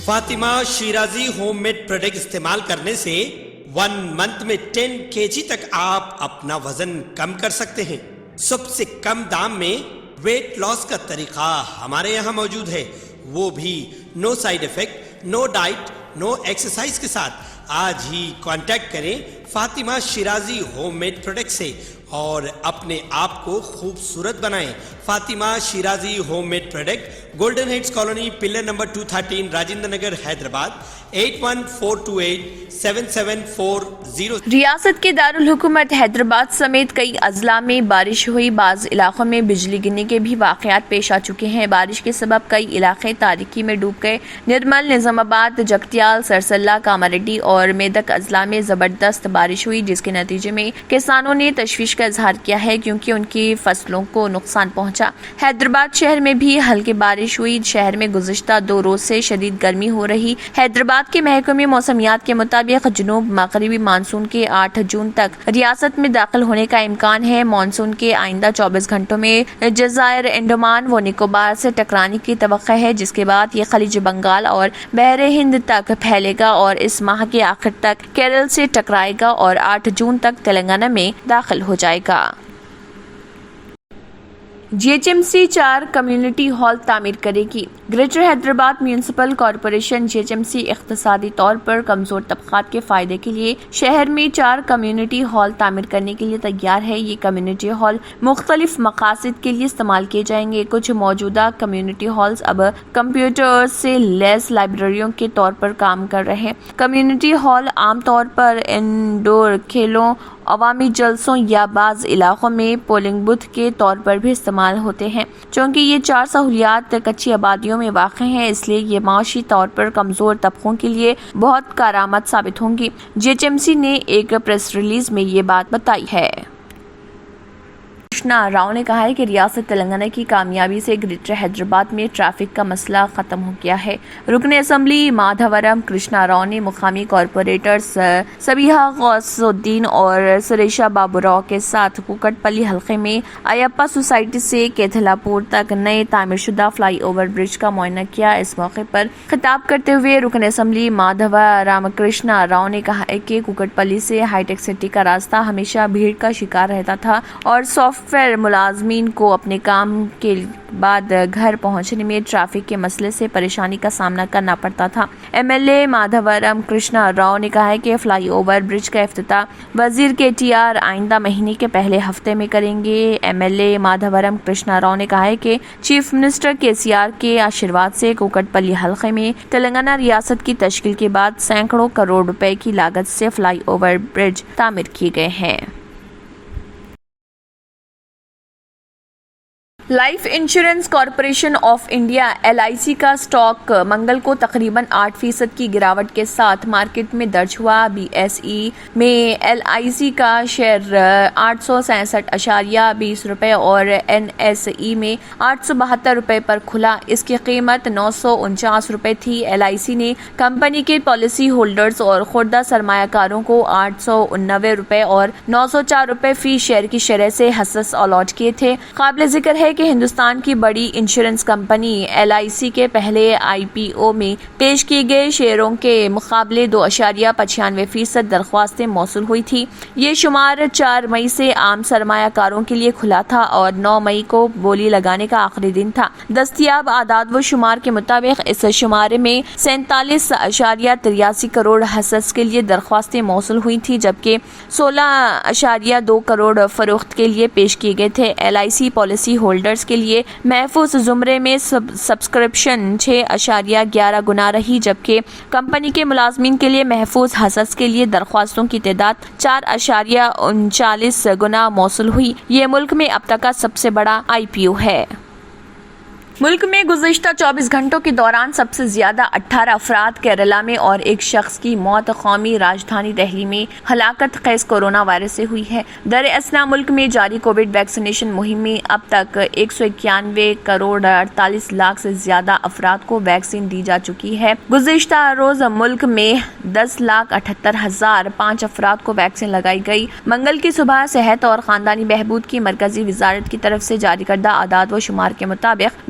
Fatima Shirazi home made product استعمال کرنے سے 1 منتھ میں 10 kg تک آپ اپنا وزن کم کر سکتے ہیں۔ سب سے کم دام میں ویٹ لاس کا طریقہ ہمارے یہاں موجود ہے، وہ بھی no side effect, no diet, no exercise کے ساتھ۔ آج ہی کانٹیکٹ کریں Fatima Shirazi home made product سے اور اپنے آپ کو خوبصورت بنائیں۔ Fatima Shirazi home made product, golden heights colony, pillar number 213، Rajendra Nagar, Hyderabad, 8142877440۔ ریاست کے دارالحکومت حیدرآباد سمیت کئی اضلاع میں بارش ہوئی، بعض علاقوں میں بجلی گرنے کے بھی واقعات پیش آ چکے ہیں۔ بارش کے سبب کئی علاقے تاریکی میں ڈوب گئے۔ نرمل، نظام آباد، جگتیال، سرسلہ، کاماریڈی اور میدک اضلاع میں زبردست بارش ہوئی، جس کے نتیجے میں کسانوں نے تشویش کا اظہار کیا ہے کیونکہ ان کی فصلوں کو نقصان پہنچا۔ حیدرآباد شہر میں بھی ہلکی بارش ہوئی۔ شہر میں گزشتہ 2 روز سے شدید گرمی ہو رہی۔ حیدرآباد کے محکمہ موسمیات کے مطابق جنوب مغربی مانسون کے 8 جون تک ریاست میں داخل ہونے کا امکان ہے۔ مانسون کے آئندہ 24 گھنٹوں میں جزائر انڈمان و نکوبار سے ٹکرانے کی توقع ہے، جس کے بعد یہ خلیج بنگال اور بحر ہند تک پھیلے گا اور اس ماہ کے آخر تک کیرل سے ٹکرائے گا اور 8 جون تک تلنگانہ میں داخل ہو جائے گا۔ GHMC 4 کمیونٹی ہال تعمیر کرے گی۔ Greater Hyderabad municipal corporation GHMC اقتصادی طور پر کمزور طبقات کے فائدے کے لیے شہر میں 4 کمیونٹی ہال تعمیر کرنے کے لیے تیار ہے۔ یہ کمیونٹی ہال مختلف مقاصد کے لیے استعمال کیے جائیں گے۔ کچھ موجودہ کمیونٹی ہالز اب کمپیوٹر سے لیس لائبریریوں کے طور پر کام کر رہے ہیں۔ کمیونٹی ہال عام طور پر انڈور کھیلوں، عوامی جلسوں یا بعض علاقوں میں پولنگ بوتھ کے طور پر بھی استعمال ہوتے ہیں۔ چونکہ یہ 4 سہولیات کچی آبادیوں میں واقع ہیں، اس لیے یہ معاشی طور پر کمزور طبقوں کے لیے بہت کارآمد ثابت ہوں گی۔ GHMC نے ایک پریس ریلیز میں یہ بات بتائی ہے۔ کرشنا راؤ نے کہا ہے کہ ریاست تلنگانہ کی کامیابی سے گریٹر حیدرآباد میں ٹریفک کا مسئلہ ختم ہو گیا ہے۔ رکن اسمبلی مادھورم کرشنا راؤ نے مقامی کارپوریٹرز سبیہا غوث الدین اور سریشا بابو راؤ کے ساتھ کوکٹ پلی حلقے میں ایپا سوسائٹی سے کیتھلا پور تک نئے تعمیر شدہ فلائی اوور برج کا معائنہ کیا۔ اس موقع پر خطاب کرتے ہوئے رکن اسمبلی مادھورم کرشنا راؤ نے کہا کہ کوکٹ پلی سے ہائی ٹیک سٹی کا راستہ ہمیشہ بھیڑ کا شکار رہتا تھا اور سافٹ ویئر ملازمین کو اپنے کام کے بعد گھر پہنچنے میں ٹریفک کے مسئلے سے پریشانی کا سامنا کرنا پڑتا تھا۔ MLA مادھورم کرشنا راؤ نے کہا ہے کہ فلائی اوور برج کا افتتاح وزیر KTR آئندہ مہینے کے پہلے ہفتے میں کریں گے۔ MLA مادھورم کرشنا راؤ نے کہا ہے کہ چیف منسٹر KCR کے آشیرواد سے کوکٹ پلی حلقے میں تلنگانہ ریاست کی تشکیل کے بعد سینکڑوں کروڑ روپے کی لاگت سے فلائی اوور برج تعمیر کیے گئے ہیں۔ Life insurance corporation of India LIC کا اسٹاک منگل کو تقریباً 8% کی گراوٹ کے ساتھ مارکیٹ میں درج ہوا۔ BSE میں LIC کا شیئر 867.20 روپے اور NSE میں 872 روپے پر کھلا۔ اس کی قیمت 949 روپے تھی۔ LIC نے کمپنی کے پالیسی ہولڈرز اور خوردہ سرمایہ کاروں کو 889 روپے اور 904 روپے فی شیئر کی شرح سے حصص الاٹ کیے تھے۔ قابل ذکر ہے کہ ہندوستان کی بڑی انشورنس کمپنی LIC کے پہلے IPO میں پیش کیے گئے شیئروں کے مقابلے 2.95% درخواستیں موصول ہوئی تھی۔ یہ شمار 4 مئی سے عام سرمایہ کاروں کے لیے کھلا تھا اور 9 مئی کو بولی لگانے کا آخری دن تھا۔ دستیاب اعداد و شمار کے مطابق اس شمارے میں 47.83 کروڑ حصص کے لیے درخواستیں موصول ہوئی تھیں، جبکہ 16.2 کروڑ فروخت کے لیے پیش کیے گئے تھے۔ LIC پالیسی ہولڈرز کے لیے محفوظ زمرے میں سبسکرپشن 6.11 گنا رہی، جبکہ کمپنی کے ملازمین کے لیے محفوظ حصص کے لیے درخواستوں کی تعداد 4.39 گنا موصول ہوئی۔ یہ ملک میں اب تک کا سب سے بڑا IPO ہے۔ ملک میں گزشتہ 24 گھنٹوں کے دوران سب سے زیادہ 18 افراد کیرالہ میں اور ایک شخص کی موت قومی راجدھانی دہلی میں ہلاکت خیز کورونا وائرس سے ہوئی ہے۔ در اثنا ملک میں جاری کووڈ ویکسینیشن مہم میں اب تک 191 کروڑ 48 لاکھ سے زیادہ افراد کو ویکسین دی جا چکی ہے۔ گزشتہ روز ملک میں 10,78,005 افراد کو ویکسین لگائی گئی۔ منگل کی صبح صحت اور خاندانی بہبود کی مرکزی وزارت کی طرف سے جاری کردہ اعداد و شمار کے مطابق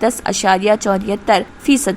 10.74%